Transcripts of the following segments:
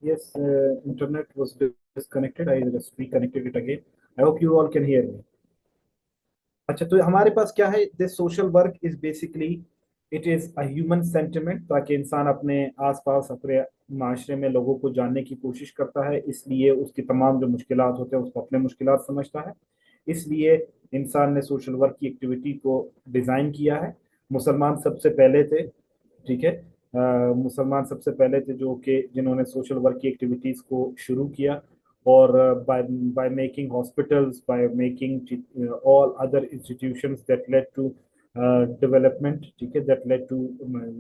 Yes, internet was disconnected. I just reconnected it again. I hope you all can hear me. अच्छा, तो हमारे पास क्या है, this social work is basically it is a human sentiment, ताकि इंसान अपने आसपास अपने माशरे में लोगों को जानने की कोशिश करता है, इसलिए उसकी तमाम जो मुश्किलात होते हैं उसको अपने मुश्किलात समझता है। इसलिए इंसान ने सोशल वर्क की एक्टिविटी को डिजाइन किया है। मुसलमान सबसे पहले थे, ठीक है। मुसलमान सबसे पहले थे जो कि जिन्होंने सोशल वर्क की एक्टिविटीज को शुरू किया, और by by making hospitals, by making all other institutions that led to development, ठीक है, that led to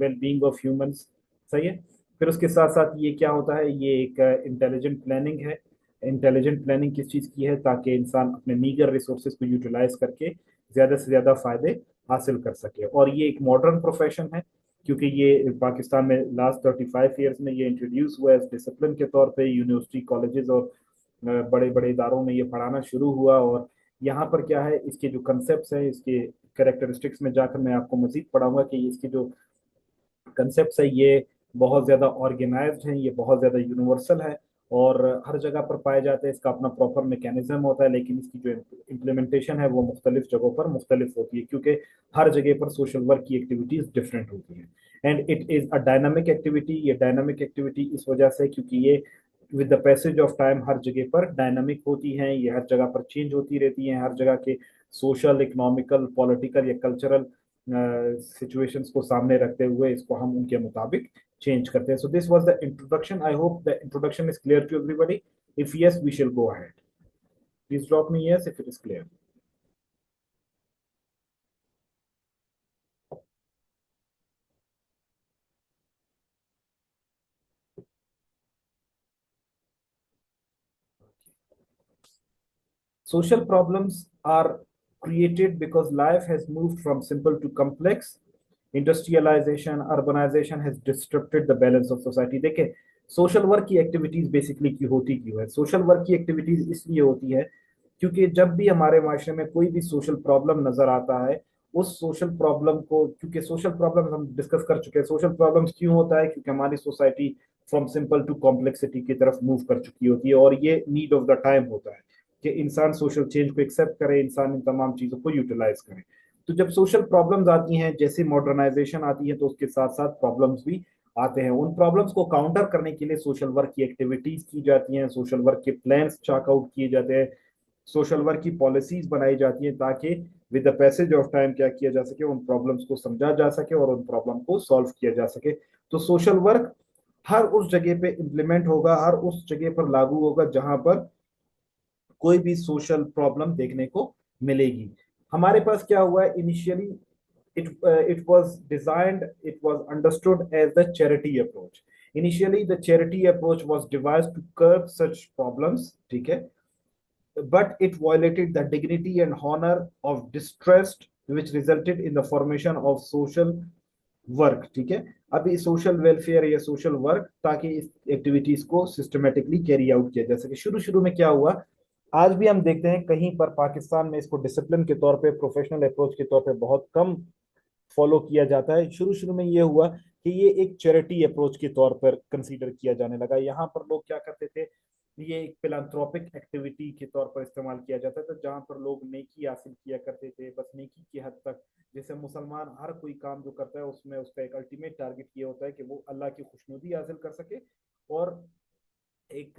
well-being of humans। सही है। फिर उसके साथ साथ ये क्या होता है, ये एक इंटेलिजेंट प्लानिंग है। इंटेलिजेंट प्लानिंग किस चीज़ की है, ताकि इंसान अपने मीगर रिसोर्सेज को यूटिलाइज करके ज़्यादा से ज़्यादा फायदे हासिल कर सके। और ये एक मॉडर्न प्रोफेशन है, क्योंकि ये पाकिस्तान में लास्ट 35 ईयर्स में ये इंट्रोड्यूस हुआ है डिसिप्लिन के तौर पे। यूनिवर्सिटी, कॉलेजेस और बड़े बड़े इदारों में ये पढ़ाना शुरू हुआ। और यहाँ पर क्या है, इसके जो कंसेप्ट है, इसके कैरेक्टरिस्टिक्स में जाकर मैं आपको मजीद पढ़ाऊंगा कि इसके जो कंसेप्ट है ये बहुत ज़्यादा ऑर्गेनाइज्ड है, ये बहुत ज़्यादा यूनिवर्सल है, और हर जगह पर पाए जाते हैं। इसका अपना प्रॉपर मैकेनिज्म होता है, लेकिन इसकी जो इम्प्लीमेंटेशन है वो मुख्तलिफ जगहों पर मुख्तलिफ होती है, क्योंकि हर जगह पर सोशल वर्क की एक्टिविटीज डिफरेंट होती हैं। And it is a dynamic activity. ये डायनामिक एक्टिविटी इस वजह से क्योंकि ये with the passage of time हर जगह पर डायनामिक होती हैं, ये हर जगह पर चेंज होती रहती हैं। हर जगह के सोशल, इकोनॉमिकल, पॉलिटिकल या कल्चरल सिचुएशंस को सामने रखते हुए इसको हम उनके मुताबिक चेंज करते हैं। So this was the introduction. I hope the introduction is clear to everybody. If yes, we shall go ahead. Please drop me yes if it is clear. Social problems are created because life has moved from simple to complex. Industrialization, urbanization has disrupted the balance of society। देखें, social work की activities basically की होती क्यों है? Social work की activities इसलिए होती है क्योंकि जब भी हमारे माशरे में कोई भी सोशल प्रॉब्लम नजर आता है, उस सोशल प्रॉब्लम को, क्योंकि सोशल प्रॉब्लम हम डिस्कस कर चुके हैं, सोशल प्रॉब्लम्स क्यों होता है, क्योंकि हमारी society from simple to complexity की तरफ मूव कर चुकी होती है, और ये नीड ऑफ द टाइम होता है कि इंसान सोशल चेंज को एक्सेप्ट करे, इंसान इन तमाम चीजों को यूटिलाइज करे। तो जब सोशल प्रॉब्लम्स आती हैं, जैसे मॉडर्नाइजेशन आती है, तो उसके साथ साथ प्रॉब्लम्स भी आते हैं। उन प्रॉब्लम्स को काउंटर करने के लिए सोशल वर्क की एक्टिविटीज की जाती हैं, सोशल वर्क के प्लान्स चाक आउट किए जाते हैं, सोशल वर्क की पॉलिसीज बनाई जाती हैं, ताकि with the passage of time क्या किया जा सके, उन प्रॉब्लम्स को समझा जा सके और उन प्रॉब्लम को सॉल्व किया जा सके। तो सोशल वर्क हर उस जगह पे इम्प्लीमेंट होगा, हर उस जगह पर लागू होगा जहां पर कोई भी सोशल प्रॉब्लम देखने को मिलेगी। हमारे पास क्या हुआ है initially, it was designed, it was understood as the charity approach। initially the charity approach was devised to curb such problems, ठीक है, but it violated the dignity and honor of distressed, which resulted in the formation of social work, ठीक है। अभी social welfare या social work, ताकि इस activities को systematically carry out किया जा सके। शुरू शुरू में क्या हुआ, आज भी हम देखते हैं कहीं पर पाकिस्तान में इसको डिसिप्लिन के तौर पे, प्रोफेशनल अप्रोच के तौर पे बहुत कम फॉलो किया जाता है। शुरू शुरू में ये हुआ कि ये एक चैरिटी अप्रोच के तौर पर कंसीडर किया जाने लगा। यहाँ पर लोग क्या करते थे, ये एक फिलांथ्रोपिक एक्टिविटी के तौर पर इस्तेमाल किया जाता था, जहाँ पर लोग नेकी हासिल किया करते थे, बस नेकी की हद तक। जैसे मुसलमान हर कोई काम जो करता है उसमें उसका एक अल्टीमेट टारगेट ये होता है कि वो अल्लाह की खुशनुदी हासिल कर सके, और एक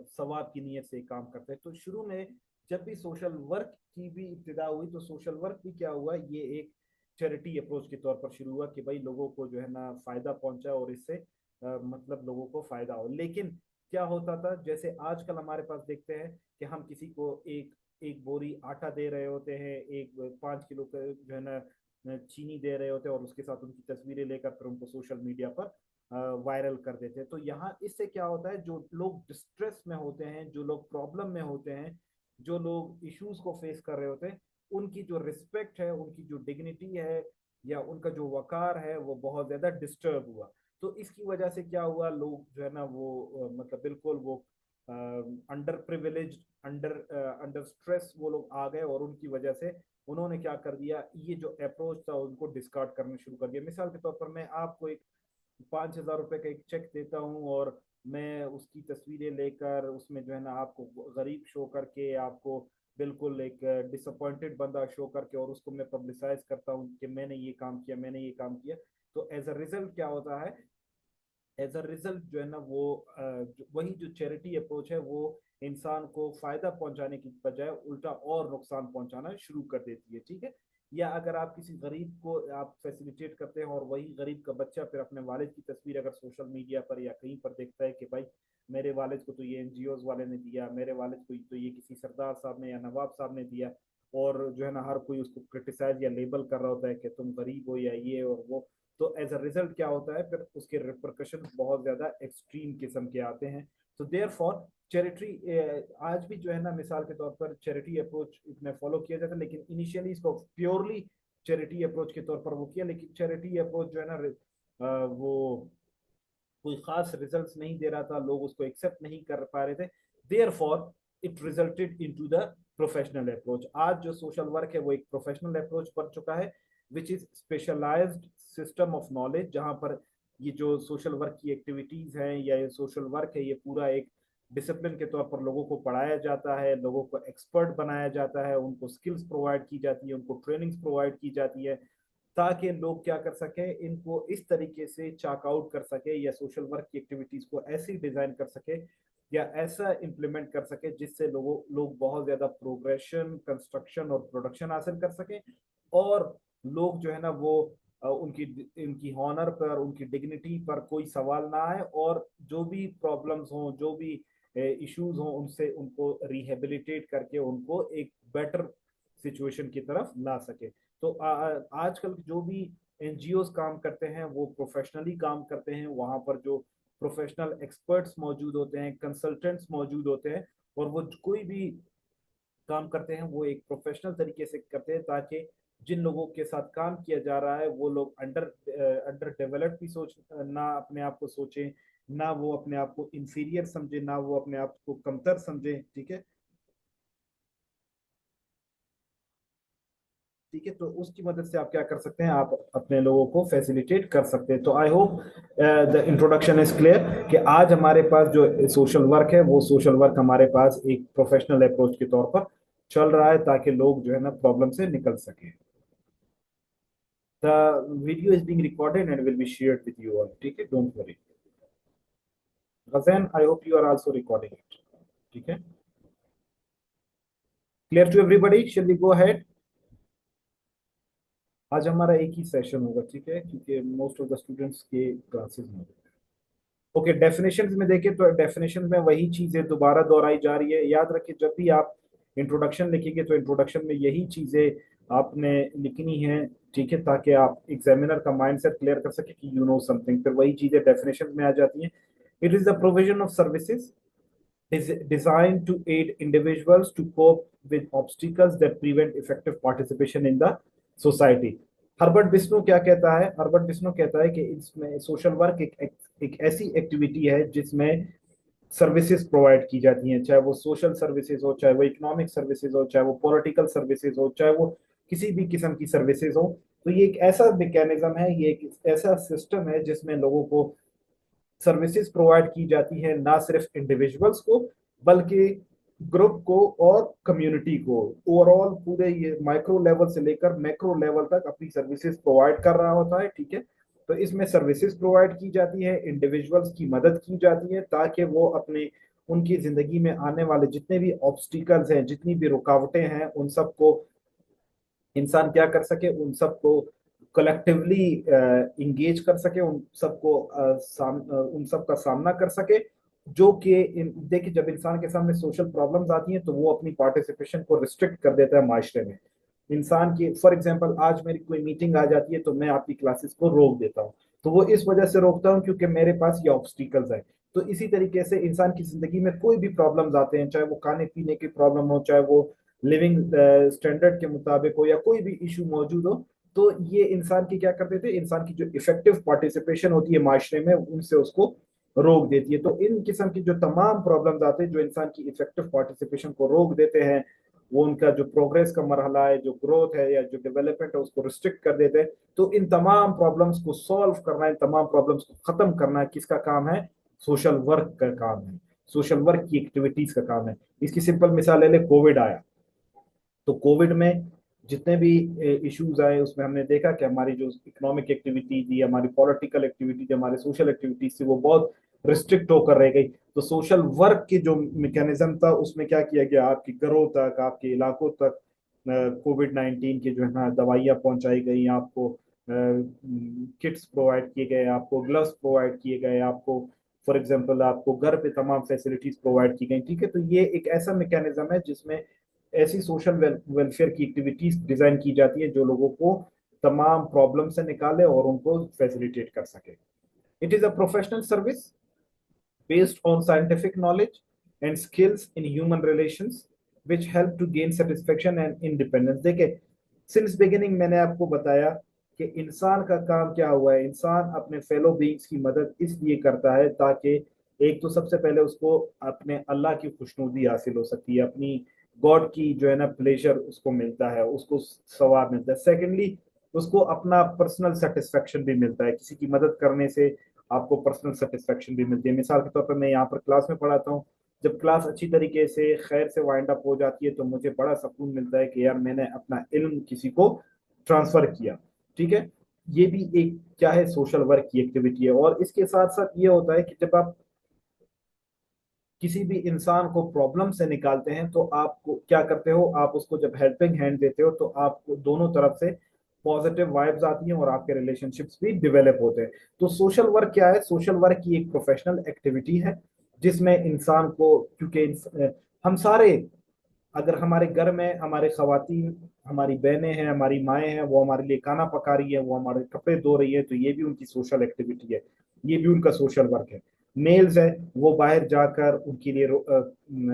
सवाब की नीयत से काम करते हैं। तो शुरू में जब भी सोशल वर्क की भी इब्तिदा हुई, तो सोशल वर्क भी क्या हुआ, ये एक चैरिटी अप्रोच के तौर पर शुरू हुआ कि भाई लोगों को जो है ना फायदा पहुंचा, और इससे मतलब लोगों को फायदा हो। लेकिन क्या होता था, जैसे आजकल हमारे पास देखते हैं कि हम किसी को एक एक बोरी आटा दे रहे होते हैं, एक 5 किलो का जो है ना चीनी दे रहे होते हैं, और उसके साथ उनकी तस्वीरें लेकर फिर उनको सोशल मीडिया पर वायरल कर देते हैं। तो यहाँ इससे क्या होता है, जो लोग डिस्ट्रेस में होते हैं, जो लोग प्रॉब्लम में होते हैं, जो लोग इश्यूज को फेस कर रहे होते हैं, उनकी जो रिस्पेक्ट है, उनकी जो डिग्निटी है, या उनका जो वकार है, वो बहुत ज्यादा डिस्टर्ब हुआ। तो इसकी वजह से क्या हुआ, लोग जो है ना वो मतलब बिल्कुल वो under privilege, under under stress वो लोग आ गए, और उनकी वजह से उन्होंने क्या कर दिया, ये जो अप्रोच था उनको डिस्कार्ड करना शुरू कर दिया। मिसाल के तौर पर मैं आपको एक 5,000 रुपए का एक चेक देता हूँ, और मैं उसकी तस्वीरें लेकर उसमें जो है ना आपको गरीब शो करके, आपको बिल्कुल एक डिसअपॉइंटेड बंदा शो करके, और उसको मैं पब्लिसाइज करता हूँ कि मैंने ये काम किया, मैंने ये काम किया। तो एज अ रिजल्ट क्या होता है, एज अ रिजल्ट जो है ना वो वही जो चैरिटी अप्रोच है वो इंसान को फायदा पहुंचाने की बजाय उल्टा और नुकसान पहुंचाना शुरू कर देती है, ठीक है। या अगर आप किसी गरीब को आप फैसिलिटेट करते हैं और वही गरीब का बच्चा फिर अपने वालिद की तस्वीर अगर सोशल मीडिया पर या कहीं पर देखता है कि भाई मेरे वालिद को तो ये एनजीओ वाले ने दिया, मेरे वालिद को तो ये किसी सरदार साहब ने या नवाब साहब ने दिया, और जो है ना हर कोई उसको क्रिटिसाइज या लेबल कर रहा होता है कि तुम गरीब हो या ये और वो, तो एज अ रिजल्ट क्या होता है फिर उसके रिपरकशन बहुत ज्यादा एक्सट्रीम किस्म के आते हैं। तो देयर फॉर चैरिटी, आज भी जो है ना मिसाल के तौर पर चैरिटी अप्रोच इसमें फॉलो किया जाता है, लेकिन इनिशियली इसको प्योरली चैरिटी अप्रोच के तौर पर वो किया, लेकिन चैरिटी अप्रोच जो है ना वो कोई खास रिजल्ट्स नहीं दे रहा था, लोग उसको एक्सेप्ट नहीं कर पा रहे थे। Therefore it resulted into the professional approach. आज जो सोशल वर्क है वो एक प्रोफेशनल अप्रोच बन चुका है, which is specialised system of knowledge, जहां पर ये जो सोशल वर्क की एक्टिविटीज हैं या ये सोशल वर्क है, ये पूरा एक डिसिप्लिन के तौर पर लोगों को पढ़ाया जाता है, लोगों को एक्सपर्ट बनाया जाता है, उनको स्किल्स प्रोवाइड की जाती है, उनको ट्रेनिंग्स प्रोवाइड की जाती है, ताकि लोग क्या कर सके, इनको इस तरीके से चाक आउट कर सके या सोशल वर्क की एक्टिविटीज को ऐसी डिजाइन कर सके या ऐसा इम्प्लीमेंट कर सके जिससे लोग बहुत ज्यादा प्रोग्रेशन, कंस्ट्रक्शन और प्रोडक्शन हासिल कर सके, और लोग जो है ना वो उनकी उनकी हॉनर पर, उनकी डिग्निटी पर कोई सवाल ना आए, और जो भी प्रॉब्लम्स हों, जो भी इश्यूज हों, उनसे उनको रिहेबिलिटेट करके उनको एक बेटर सिचुएशन की तरफ ला सके। तो आजकल जो भी एनजीओ काम करते हैं वो प्रोफेशनली काम करते हैं, वहां पर जो प्रोफेशनल एक्सपर्ट्स मौजूद होते हैं, कंसल्टेंट्स मौजूद होते हैं, और वो कोई भी काम करते हैं वो एक प्रोफेशनल तरीके से करते हैं, ताकि जिन लोगों के साथ काम किया जा रहा है वो लोग अंडर डेवलप्ड भी सोच ना अपने आप को सोचें, ना वो अपने आप को इंफीरियर समझे, ना वो अपने आप को कमतर समझे, ठीक है। ठीक है, तो उसकी मदद से आप क्या कर सकते हैं, आप अपने लोगों को फैसिलिटेट कर सकते हैं। तो आई hope the introduction is clear कि आज हमारे पास जो सोशल वर्क है वो सोशल वर्क हमारे पास एक प्रोफेशनल अप्रोच के तौर पर चल रहा है, ताकि लोग जो है ना प्रॉब्लम से निकल सके। The video is being recorded and will be shared with you all, ठीक है, don't worry. Gajan, I hope you are also recording it, ठीक है। Clear to everybody, shall we go ahead. आज हमारा एक ही सेशन होगा, ठीक है, क्योंकि मोस्ट ऑफ द स्टूडेंट्स के क्लासेस में। ओके, डेफिनेशंस में देखें तो डेफिनेशन में वही चीजें दोबारा दोहराई जा रही है। याद रखिए जब भी आप इंट्रोडक्शन लिखेंगे तो इंट्रोडक्शन में यही चीजें आपने लिखनी है, ठीक है, ताकि आप एग्जामिनर का माइंडसेट क्लियर कर सके कि यू नो समथिंग, फिर वही चीजें डेफिनेशन में आ जाती हैं। It is the provision of services is designed to aid individuals to cope with obstacles that prevent effective participation in the society। Herbert Bisno क्या कहता है, हर्बर्ट बिस्नो कहता है कि इसमें सोशल वर्क एक ऐसी एक्टिविटी है जिसमें सर्विसेज प्रोवाइड की जाती हैं, चाहे वो सोशल सर्विसेज हो, चाहे वो इकोनॉमिक सर्विसेज हो, चाहे वो पॉलिटिकल सर्विसेज हो, चाहे वो किसी भी किस्म की सर्विसेज हो। तो ये एक ऐसा मैकेनिज्म है, ये एक ऐसा सिस्टम है जिसमें लोगों को सर्विसेज प्रोवाइड की जाती है, ना सिर्फ इंडिविजुअल्स को बल्कि ग्रुप को और कम्युनिटी को, ओवरऑल पूरे ये माइक्रो लेवल से लेकर मैक्रो लेवल तक अपनी सर्विसेज प्रोवाइड कर रहा होता है, ठीक है। तो इसमें सर्विसेज प्रोवाइड की जाती है, इंडिविजुअल्स की मदद की जाती है, ताकि वो अपने उनकी जिंदगी में आने वाले जितने भी ऑब्स्टिकल्स हैं, जितनी भी रुकावटें हैं, उन सबको इंसान क्या कर सके, उन सबको कलेक्टिवली इंगेज कर सके, उन सबको उन सब का सामना कर सके। जो कि देखिए जब इंसान के सामने सोशल प्रॉब्लम्स आती हैं तो वो अपनी पार्टिसिपेशन को रिस्ट्रिक्ट कर देता है माशरे में। इंसान की फॉर एग्जांपल आज मेरी कोई मीटिंग आ जाती है तो मैं आपकी क्लासेस को रोक देता हूँ, तो वो इस वजह से रोकता हूँ क्योंकि मेरे पास ये ऑब्स्टिकल्स है। तो इसी तरीके से इंसान की जिंदगी में कोई भी प्रॉब्लम्स आते हैं, चाहे वो खाने पीने की प्रॉब्लम हो, चाहे वो लिविंग स्टैंडर्ड के मुताबिक हो, या कोई भी इशू मौजूद हो, तो ये इंसान की क्या कर देते हैं, इंसान की जो इफेक्टिव पार्टिसिपेशन होती है माशरे में उनसे उसको रोक देती है। तो इन किस्म की जो तमाम प्रॉब्लम्स आते हैं जो इंसान की इफेक्टिव पार्टिसिपेशन को रोक देते हैं, वो उनका जो प्रोग्रेस का मरहला है, जो ग्रोथ है या जो डेवलपमेंट है उसको रिस्ट्रिक्ट कर देते हैं। तो इन तमाम प्रॉब्लम्स को सॉल्व करना, इन तमाम प्रॉब्लम्स को खत्म करना किसका काम है, सोशल वर्क का काम है, सोशल वर्क की एक्टिविटीज का काम है। इसकी सिंपल मिसाल ले ले, कोविड आया तो कोविड में जितने भी इश्यूज आए उसमें हमने देखा कि हमारी जो इकोनॉमिक एक्टिविटी थी, हमारी पॉलिटिकल एक्टिविटी थी, हमारे सोशल एक्टिविटीज थी, वो बहुत रिस्ट्रिक्ट होकर रह गई। तो सोशल वर्क की जो मैकेनिज्म था उसमें क्या किया गया, आपके घरों तक, आपके इलाकों तक कोविड 19 की जो है ना दवाइयाँ पहुंचाई गई, आपको किट्स प्रोवाइड किए गए, आपको ग्लव्स प्रोवाइड किए गए, आपको फॉर एग्जांपल आपको घर पे तमाम फैसिलिटीज प्रोवाइड की गई। ठीक है, तो ये एक ऐसा मैकेनिज्म है जिसमें ऐसी सोशल वेलफेयर की एक्टिविटीज डिजाइन की जाती है जो लोगों को तमाम प्रॉब्लम से निकाले और उनको फैसिलिटेट कर सके। It is a professional service based on scientific knowledge and skills in human relations which help to gain satisfaction and independence। देखिए, सिंस बिगिनिंग मैंने आपको बताया कि इंसान का काम क्या हुआ है, इंसान अपने फेलो बीइंग्स की मदद इसलिए करता है ताकि एक तो सबसे पहले उसको अपने अल्लाह की खुशनुदी हासिल हो सकती है, अपनी गॉड की जो है ना प्लेजर उसको मिलता है, उसको सवाब मिलता है। सेकेंडली, उसको अपना पर्सनल सेटिस्फेक्शन भी मिलता है, किसी की मदद करने से आपको पर्सनल सेटिस्फेक्शन भी मिलती है। मिसाल के तौर पर मैं यहाँ पर क्लास में पढ़ाता हूँ, जब क्लास अच्छी तरीके से खैर से वाइंड अप हो जाती है तो मुझे बड़ा सुकून मिलता है कि यार मैंने अपना इल्म किसी को ट्रांसफर किया। ठीक है, ये भी एक क्या है, सोशल वर्क की एक्टिविटी है। और इसके साथ साथ ये होता है कि जब आप किसी भी इंसान को प्रॉब्लम से निकालते हैं तो आप क्या करते हो, आप उसको जब हेल्पिंग हैंड देते हो तो आपको दोनों तरफ से पॉजिटिव वाइब्स आती हैं और आपके रिलेशनशिप्स भी डेवलप होते हैं। तो सोशल वर्क क्या है, सोशल वर्क की एक प्रोफेशनल एक्टिविटी है जिसमें इंसान को, क्योंकि हम सारे, अगर हमारे घर में हमारे खवातीन, हमारी बहनें हैं, हमारी माएँ हैं, वो हमारे लिए खाना पका रही है, वो हमारे कपड़े धो रही है, तो ये भी उनकी सोशल एक्टिविटी है, ये भी उनका सोशल वर्क है। मेल्स है, वो बाहर जाकर उनके लिए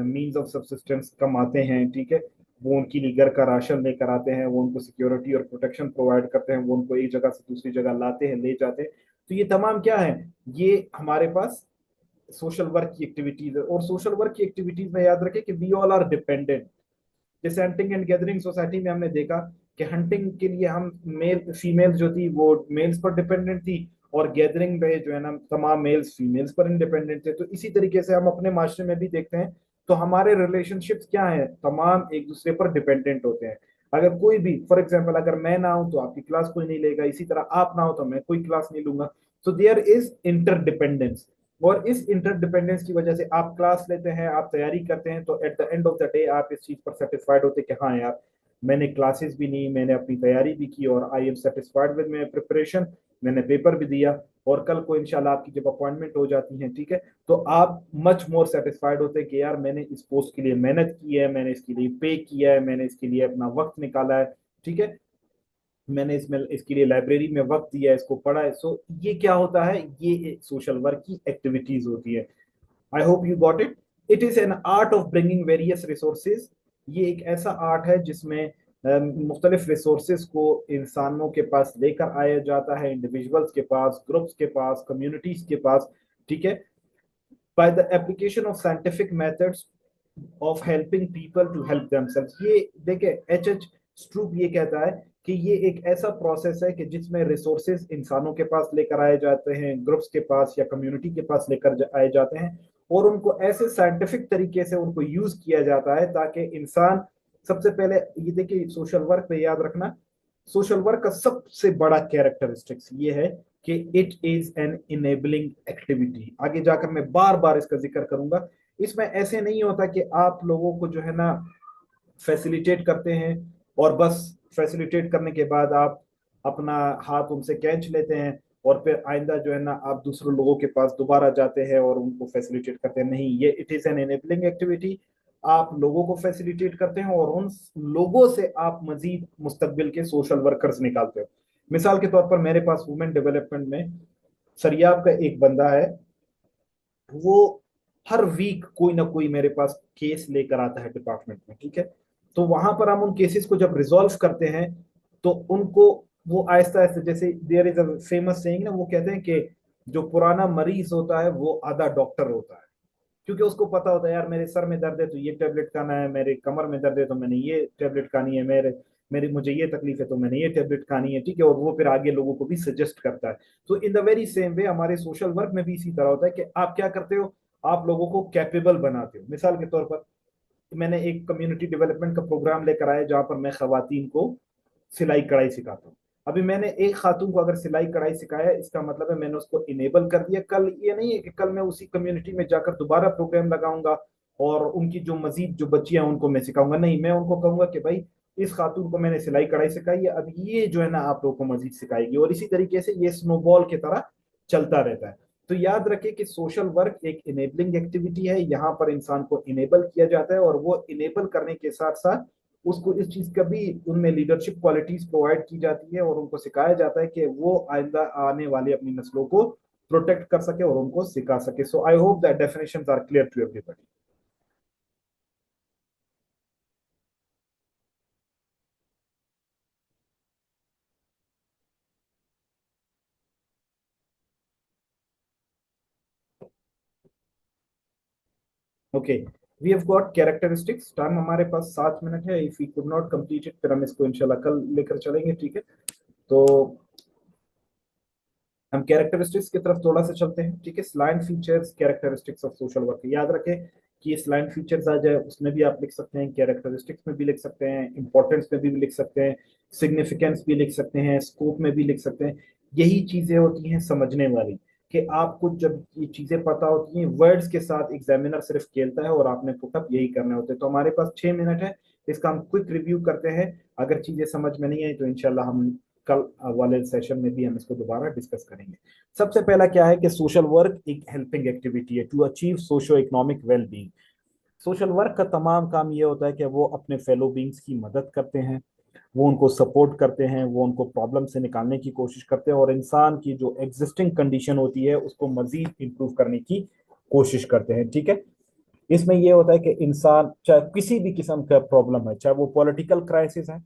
मीन्स ऑफ सब्सिस्टेंस कमाते हैं। ठीक है, वो उनके लिए घर का राशन लेकर आते हैं, वो उनको सिक्योरिटी और प्रोटेक्शन प्रोवाइड करते हैं, वो उनको एक जगह से दूसरी जगह लाते हैं, ले जाते हैं। तो ये तमाम क्या है, ये हमारे पास सोशल वर्क की एक्टिविटीज है। और सोशल वर्क की एक्टिविटीज में याद रखें कि वी ऑल आर डिपेंडेंट। जैसे हंटिंग एंड गैदरिंग सोसाइटी में हमने देखा कि हंटिंग के लिए हम मेल फीमेल जो थी वो मेल्स पर डिपेंडेंट थी, और गैदरिंग पे जो है ना तमाम मेल्स फीमेल्स पर इंडिपेंडेंट थे। तो इसी तरीके से हम अपने माशरे में भी देखते हैं, तो हमारे रिलेशनशिप्स क्या है, तमाम एक दूसरे पर डिपेंडेंट होते हैं। अगर कोई भी, फॉर एग्जाम्पल, अगर मैं ना हूं तो आपकी क्लास कोई नहीं लेगा, इसी तरह आप ना हो तो मैं कोई क्लास नहीं लूंगा। So there is interdependence. और इस इंटरडिपेंडेंस की वजह से आप क्लास लेते हैं, आप तैयारी करते हैं, तो at the end of the day आप इस चीज पर सेटिस्फाइड होते हैं कि हाँ यार, मैंने क्लासेस भी ली, मैंने अपनी तैयारी भी की, और I am satisfied with my preparation, मैंने पेपर भी दिया। और कल को इंशाल्लाह आपकी जब अपॉइंटमेंट हो जाती है, ठीक है, तो आप मच मोर सेटिस्फाइड होते हैं कि यार मैंने इस पोस्ट के लिए मेहनत की है, मैंने इसके लिए पे किया है, मैंने इसके लिए अपना वक्त निकाला है। ठीक है, मैंने इसमें इसके लिए लाइब्रेरी में वक्त दिया है, इसको पढ़ा है। सो ये क्या होता है, ये सोशल वर्क की एक्टिविटीज होती है। आई hope you got it. It is an art of bringing various resources. ये एक ऐसा आर्ट है जिसमें मुख्तलिफ रिसोर्सेज को इंसानों के पास लेकर आया जाता है, इंडिविजुअल्स के पास, ग्रुप्स के पास, कम्युनिटीज के पास। ठीक है, by the application of scientific methods of helping people to help themselves. ये देखिए, एच स्ट्रूप ये कहता है कि ये एक ऐसा प्रोसेस है कि जिसमें रिसोर्सेज इंसानों के पास लेकर आए जाते हैं, ग्रुप्स के पास या कम्युनिटी के पास लेकर आए जाते हैं, और उनको ऐसे साइंटिफिक तरीके से उनको यूज किया जाता है ताकि इंसान, सबसे पहले ये देखिए सोशल वर्क पे याद रखना, सोशल वर्क का सबसे बड़ा कैरेक्टरिस्टिक्स ये है कि it is an enabling activity. आगे जाकर मैं बार बार इसका जिक्र करूंगा। इसमें ऐसे नहीं होता कि आप लोगों को जो है ना फैसिलिटेट करते हैं और बस फैसिलिटेट करने के बाद आप अपना हाथ उनसे खींच लेते हैं और फिर आइंदा जो है ना आप दूसरे लोगों के पास दोबारा जाते हैं और उनको फैसिलिटेट करते हैं। नहीं, ये it is an enabling activity. आप लोगों को फैसिलिटेट करते हैं और उन लोगों से आप मजीद मुस्तकबिल के सोशल वर्कर्स निकालते हो। मिसाल के तौर पर मेरे पास वुमेन डेवलपमेंट में सरियाब का एक बंदा है, वो हर वीक कोई ना कोई मेरे पास केस लेकर आता है डिपार्टमेंट में। ठीक है, तो वहां पर हम उन केसेस को जब रिजॉल्व करते हैं तो उनको वो आहिस्ता आहिस्ता, जैसे there is a famous saying ना, वो कहते हैं कि जो पुराना मरीज होता है वो आधा डॉक्टर होता है, क्योंकि उसको पता होता है यार मेरे सर में दर्द है तो ये टेबलेट खाना है, मेरे कमर में दर्द है तो मैंने ये टेबलेट खानी है, मेरे मेरी मुझे ये तकलीफ है तो मैंने ये टेबलेट खानी है, ठीक है, और वो फिर आगे लोगों को भी सजेस्ट करता है। तो in the very same way हमारे सोशल वर्क में भी इसी तरह होता है कि आप क्या करते हो, आप लोगों को कैपेबल बनाते हो। मिसाल के तौर पर मैंने एक कम्युनिटी डेवलपमेंट का प्रोग्राम लेकर आया जहां पर मैं खवातीन को सिलाई कढ़ाई सिखाता हूँ। अभी मैंने एक खातून को अगर सिलाई कढ़ाई सिखाया, इसका मतलब है मैंने उसको इनेबल कर दिया। कल ये नहीं है कि कल मैं उसी कम्युनिटी में जाकर दोबारा प्रोग्राम लगाऊंगा और उनकी जो मजीद जो बच्चियां हैं उनको मैं सिखाऊंगा। नहीं, मैं उनको कहूंगा कि भाई इस खातून को मैंने सिलाई कढ़ाई सिखाई है, अब ये जो है ना आप लोगों को मजीद सिखाएगी, और इसी तरीके से ये स्नोबॉल की तरह चलता रहता है। तो याद रखें कि सोशल वर्क एक इनेबलिंग एक्टिविटी है, यहाँ पर इंसान को इनेबल किया जाता है, और वो इनेबल करने के साथ साथ उसको इस चीज का भी उनमें लीडरशिप क्वालिटीज प्रोवाइड की जाती है, और उनको सिखाया जाता है कि वो आइंदा आने वाली अपनी नस्लों को प्रोटेक्ट कर सके और उनको सिखा सके। So I hope that definitions are clear to everybody. Okay, we have got characteristics. Time हमारे पास 7 मिनट है, if we could not complete it फिर हम इसको इंशाल्लाह कल लेकर चलेंगे, ठीक है। तो हम कैरेक्टरिस्टिक्स की तरफ थोड़ा सा चलते हैं, ठीक है। Slide features characteristics of social work, याद रखें कि ये स्लाइड फीचर्स आ जाए उसमें भी आप लिख सकते हैं, कैरेक्टरिस्टिक्स में भी लिख सकते हैं, इंपॉर्टेंस में भी लिख सकते हैं, सिग्निफिकेंस भी लिख सकते हैं, स्कोप में भी लिख सकते हैं। यही चीजें होती हैं समझने वाली, कि आपको जब ये चीजें पता होती हैं, वर्ड्स के साथ एग्जामिनर सिर्फ खेलता है और आपने पुटअप यही करने होते हैं। तो हमारे पास 6 मिनट है, इसका हम क्विक रिव्यू करते हैं। अगर चीजें समझ में नहीं आई तो इंशाल्लाह हम कल वाले सेशन में भी हम इसको दोबारा डिस्कस करेंगे। सबसे पहला क्या है कि सोशल वर्क एक हेल्पिंग एक्टिविटी है to achieve socio economic well being. Social work का तमाम काम ये होता है कि वो अपने फेलो बींग्स की मदद करते हैं, वो उनको सपोर्ट करते हैं, वो उनको प्रॉब्लम से निकालने की कोशिश करते हैं, और इंसान की जो एग्जिस्टिंग कंडीशन होती है उसको मजीद इंप्रूव करने की कोशिश करते हैं, ठीक है। इसमें यह होता है कि इंसान चाहे किसी भी किस्म का प्रॉब्लम है, चाहे वो पॉलिटिकल क्राइसिस है,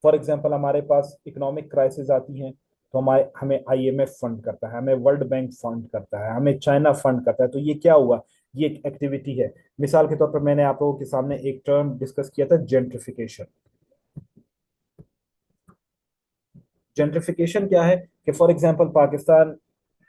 फॉर एग्जाम्पल हमारे पास इकोनॉमिक क्राइसिस आती हैं तो हमारे हमें आईएमएफ फंड करता है, हमें वर्ल्ड बैंक फंड करता है, हमें चाइना फंड करता है। तो ये क्या हुआ, ये एक एक्टिविटी है। मिसाल के तौर पर मैंने आप लोगों के सामने एक टर्म डिस्कस किया था, जेंट्रिफिकेशन। जेंट्रिफिकेशन क्या है कि फॉर एग्जांपल पाकिस्तान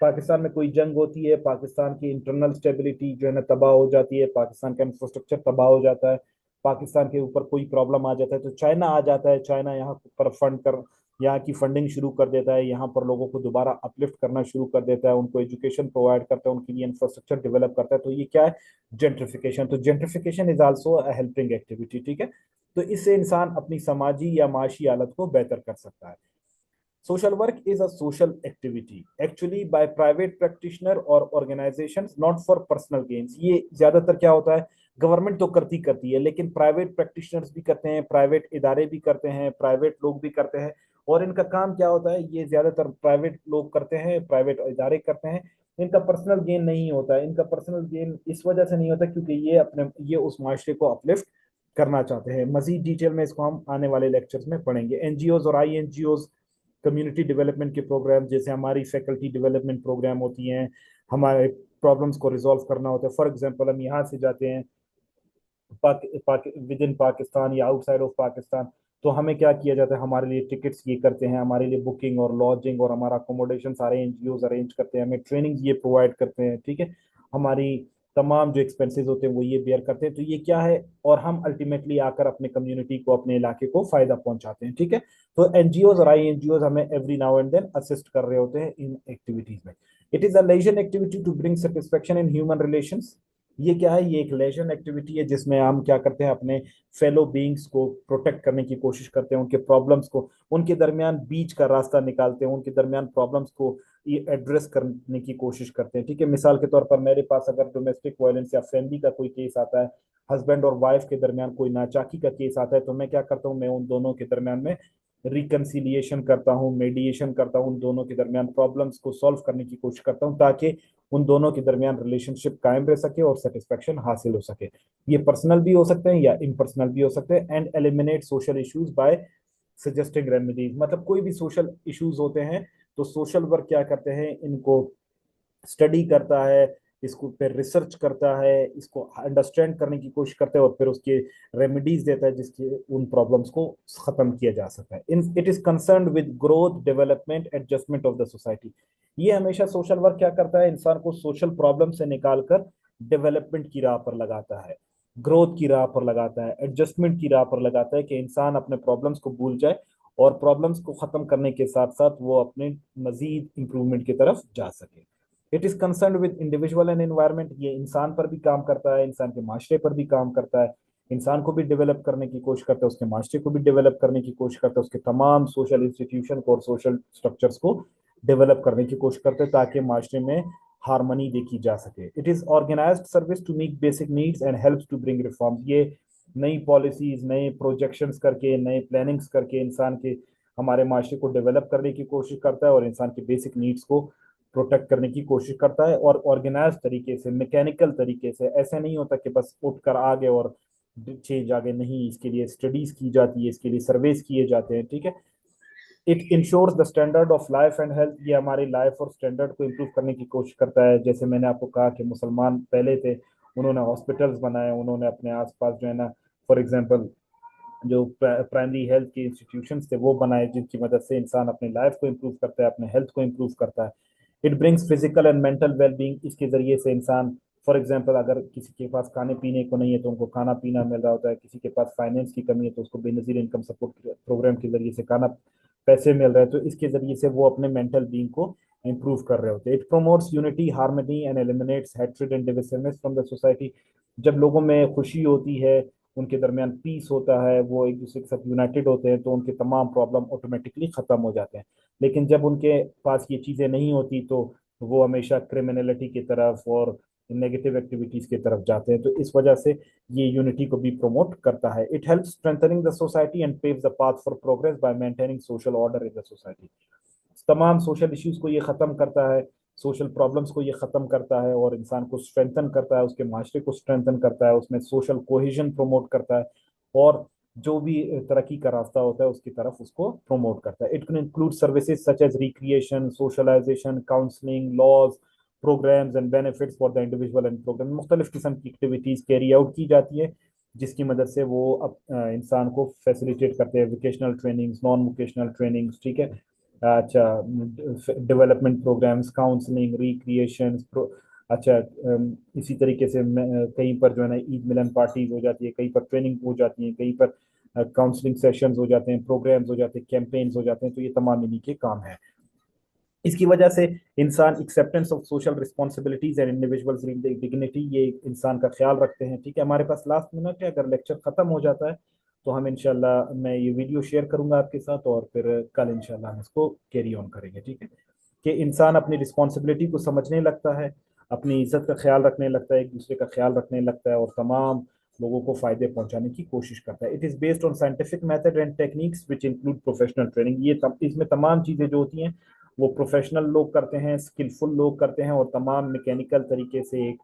पाकिस्तान में कोई जंग होती है, पाकिस्तान की इंटरनल स्टेबिलिटी जो है ना तबाह हो जाती है, पाकिस्तान का इंफ्रास्ट्रक्चर तबाह हो जाता है, पाकिस्तान के ऊपर कोई प्रॉब्लम आ जाता है तो चाइना आ जाता है, चाइना यहाँ पर फंड कर यहाँ की फंडिंग शुरू कर देता है, यहाँ पर लोगों को दोबारा अपलिफ्ट करना शुरू कर देता है, उनको एजुकेशन प्रोवाइड करता है, उनके लिए इंफ्रास्ट्रक्चर डेवलप करता है। तो ये क्या है, जेंट्रिफिकेशन। तो gentrification is also a helping activity, ठीक है। तो इससे इंसान अपनी समाजी या माशी हालत को बेहतर कर सकता है। Social work is a social activity actually by private practitioner or organizations not for personal gains। ये ज्यादातर क्या होता है, गवर्नमेंट तो करती करती है लेकिन प्राइवेट प्रैक्टिशनर्स भी करते हैं, प्राइवेट इदारे भी करते हैं, प्राइवेट लोग भी करते हैं। और इनका काम क्या होता है, ये ज्यादातर प्राइवेट लोग करते हैं, प्राइवेट इदारे करते हैं। इनका पर्सनल गेन नहीं होता है, इनका पर्सनल गेन इस वजह से नहीं होता क्योंकि ये उस माशरे को अपलिफ्ट करना चाहते हैं। मजीद डिटेल में इसको हम आने वाले लेक्चर्स में पढ़ेंगे। एनजीओज और आई एनजीओज कम्युनिटी डेवलपमेंट के प्रोग्राम, जैसे हमारी फैकल्टी डेवलपमेंट प्रोग्राम होती हैं, हमारे प्रॉब्लम्स को रिजॉल्व करना होता है। फॉर एग्जांपल हम यहाँ से जाते हैं विद इन पाकिस्तान या आउटसाइड ऑफ पाकिस्तान, तो हमें क्या किया जाता है, हमारे लिए टिकट्स ये करते हैं, हमारे लिए बुकिंग और लॉजिंग और हमारा अकोमोडेशन सारे एनजीओ अरेंज करते हैं, हमें ट्रेनिंग ये प्रोवाइड करते हैं, ठीक है। हमारी तमाम जो एक्सपेंसेस होते हैं वो ये बेयर करते हैं। तो ये क्या है, और हम अल्टीमेटली आकर अपने कम्युनिटी को, अपने इलाके को फायदा पहुंचाते हैं, ठीक है। तो एनजीओज और आई एनजीओज हमें every now and then assist कर रहे होते हैं इन एक्टिविटीज में। It is a leisure activity to bring satisfaction in human relations. ये क्या है, ये एक लेजर एक्टिविटी है जिसमें हम क्या करते हैं, अपने फेलो बीइंग्स को प्रोटेक्ट करने की कोशिश करते हैं, उनके प्रॉब्लम्स को, उनके दरमियान बीच का रास्ता निकालते हैं, उनके दरमियान प्रॉब्लम्स को ये एड्रेस करने की कोशिश करते हैं, ठीक है। मिसाल के तौर पर मेरे पास अगर डोमेस्टिक वायलेंस या फैमिली का कोई केस आता है, हस्बैंड और वाइफ के दरमियान कोई नाचाकी का केस आता है, तो मैं क्या करता हूँ, मैं उन दोनों के दरमियान में रिकन्सिलिएशन करता हूँ, मेडिएशन करता हूँ, उन दोनों के दरमियान प्रॉब्लम्स को सॉल्व करने की कोशिश करता हूँ ताकि उन दोनों के दरमियान रिलेशनशिप कायम रह सके और सेटिस्फेक्शन हासिल हो सके। ये पर्सनल भी हो सकते हैं या इम्पर्सनल भी हो सकते हैं। And eliminate social issues by suggesting remedies, मतलब कोई भी सोशल इश्यूज होते हैं तो सोशल वर्क क्या करते हैं, इनको स्टडी करता है, इसको पे रिसर्च करता है, इसको अंडरस्टैंड करने की कोशिश करता है और फिर उसके रेमेडीज देता है जिसके उन प्रॉब्लम्स को खत्म किया जा सकता है। In it is concern with growth, development, adjustment of the society. ये हमेशा सोशल वर्क क्या करता है, इंसान को सोशल प्रॉब्लम से निकालकर डेवलपमेंट की राह पर लगाता है, ग्रोथ की राह पर लगाता है, एडजस्टमेंट की राह पर लगाता है कि इंसान अपने प्रॉब्लम्स को भूल जाए और प्रॉब्लम्स को खत्म करने के साथ साथ वो अपने मजीद इंप्रूवमेंट की तरफ जा सके। It is concern with individual and environment. ये इंसान पर भी काम करता है, इंसान के माशरे पर भी काम करता है, इंसान को भी डेवलप करने की कोशिश करता है, उसके माशरे को भी डेवलप करने की कोशिश करता है, उसके तमाम सोशल इंस्टीट्यूशन को और सोशल स्ट्रक्चर्स को डेवलप करने की कोशिश करते हैं ताकि माशरे में हारमोनी देखी जा सके। It is organised service to meet basic needs and helps to bring reforms. ये नई पॉलिसीज, नए प्रोजेक्शंस करके, नए प्लानिंग्स करके इंसान के हमारे माशरे को डेवलप करने की कोशिश करता है और इंसान के बेसिक नीड्स को प्रोटेक्ट करने की कोशिश करता है। और ऑर्गेनाइज तरीके से, मैकेनिकल तरीके से, ऐसा नहीं होता कि बस उठ कर आ गए और चेंज आ गए, नहीं, इसके लिए स्टडीज की जाती है, इसके लिए सर्वेस किए जाते हैं, ठीक है। It ensures the standard of life and health. ये हमारी लाइफ और स्टैंडर्ड को इम्प्रूव करने की कोशिश करता है। जैसे मैंने आपको कहा कि मुसलमान पहले थे, उन्होंने हॉस्पिटल्स बनाए, उन्होंने अपने आसपास जो है ना, फॉर एग्जांपल जो प्राइमरी हेल्थ के इंस्टीट्यूशंस थे वो बनाए, जिनकी मदद से इंसान अपनी लाइफ को इम्प्रूव करता है, अपने हेल्थ को इम्प्रूव करता है। It brings physical and mental wellbeing. इसके जरिए से इंसान, फॉर एग्जांपल अगर किसी के पास खाने पीने को नहीं है तो उनको खाना पीना मिल रहा होता है, किसी के पास फाइनेंस की कमी है तो उसको बेनजीर इनकम सपोर्ट प्रोग्राम के जरिए से खाना पैसे मिल रहे हैं, तो इसके जरिए से वो अपने मेंटल बीइंग को इंप्रूव कर रहे होते हैं। It promotes unity, harmony and eliminates hatred and divisiveness from the society. जब लोगों में खुशी होती है, उनके दरमियान पीस होता है, वो एक दूसरे के साथ यूनाइटेड होते हैं, तो उनके तमाम प्रॉब्लम ऑटोमेटिकली खत्म हो जाते हैं। लेकिन जब उनके पास ये चीजें नहीं होती तो वो हमेशा क्रिमिनलिटी की तरफ और नेगेटिव एक्टिविटीज की तरफ जाते हैं। तो इस वजह से ये यूनिटी को भी प्रमोट करता है। It help strengthening the society and paves the path for progress bye maintaining social order in the society. तमाम सोशल इश्यूज को ये खत्म करता है, सोशल प्रॉब्लम्स को ये खत्म करता है और इंसान को स्ट्रेंथन करता है, उसके माशरे को स्ट्रेंथन करता है, उसमें सोशल कोहेजन प्रमोट करता है और जो भी तरक्की का रास्ता होता है उसकी तरफ उसको प्रमोट करता है। It can include services such as recreation, socialisation, counselling, laws, programmes and benefits for the individual and programme. मुख्तलिफ किस्म की एक्टिविटीज कैरी आउट की जाती है जिसकी मदद से वो इंसान को फैसिलिटेट करते हैं। Vocational trainings, non vocational trainings, ठीक है, अच्छा, डेवलपमेंट प्रोग्राम्स, काउंसलिंग, रिक्रिएशन, अच्छा, इसी तरीके से कहीं पर जो है ना ईद मिलन पार्टीज हो जाती है, कहीं पर ट्रेनिंग हो जाती है, कहीं पर काउंसलिंग सेशंस हो जाते हैं, प्रोग्राम्स हो जाते हैं, कैंपेन्स हो जाते हैं, तो ये तमाम इन्हीं के काम है। इसकी वजह से इंसान acceptance of social responsibilities and individuals dignity, ये इंसान का ख्याल रखते हैं, ठीक है। हमारे पास लास्ट मिनट है, अगर लेक्चर खत्म हो जाता है तो हम इंशाल्लाह, मैं ये वीडियो शेयर करूंगा आपके साथ और फिर कल इंशाल्लाह हम इसको कैरी ऑन करेंगे, ठीक है। कि इंसान अपनी रिस्पॉन्सिबिलिटी को समझने लगता है, अपनी इज्जत का ख्याल रखने लगता है, एक दूसरे का ख्याल रखने लगता है और तमाम लोगों को फायदे पहुंचाने की कोशिश करता है। It is based on scientific method and techniques which include professional training. इसमें तमाम चीज़ें जो होती हैं वो प्रोफेशनल लोग करते हैं, स्किलफुल लोग करते हैं और तमाम मैकेनिकल तरीके से एक